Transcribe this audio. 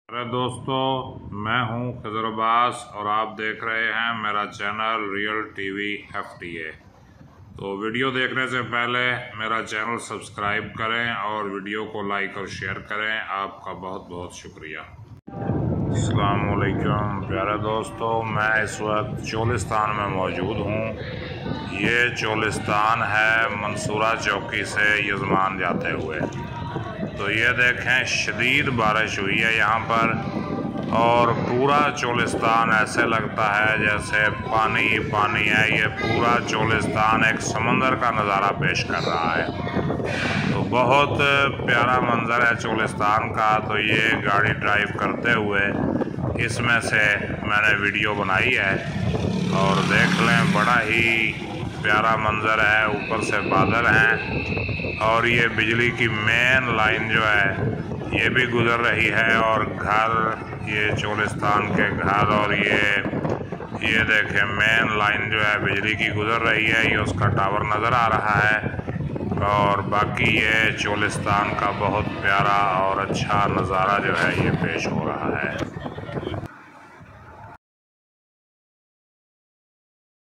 अरे दोस्तों, मैं हूं खिज़र अब्बास और आप देख रहे हैं मेरा चैनल रियल टीवी FTA। तो वीडियो देखने से पहले मेरा चैनल सब्सक्राइब करें और वीडियो को लाइक और शेयर करें। आपका बहुत बहुत शुक्रिया। अस्सलाम वालेकुम प्यारे दोस्तों, मैं इस वक्त चोलिस्तान में मौजूद हूं। ये चोलिस्तान है मंसूरा चौकी से यजमान जाते हुए। तो ये देखें, शदीद बारिश हुई है यहाँ पर और पूरा चोलिस्तान ऐसे लगता है जैसे पानी ही पानी है। ये पूरा चोलिस्तान एक समंदर का नज़ारा पेश कर रहा है। तो बहुत प्यारा मंज़र है चोलिस्तान का। तो ये गाड़ी ड्राइव करते हुए इसमें से मैंने वीडियो बनाई है और देख लें, बड़ा ही प्यारा मंज़र है। ऊपर से बादल हैं और ये बिजली की मेन लाइन जो है ये भी गुजर रही है और घर, ये चोलिस्तान के घर और ये देखें, मेन लाइन जो है बिजली की गुजर रही है। ये उसका टावर नज़र आ रहा है और बाकी ये चोलिस्तान का बहुत प्यारा और अच्छा नज़ारा जो है ये पेश हो रहा है।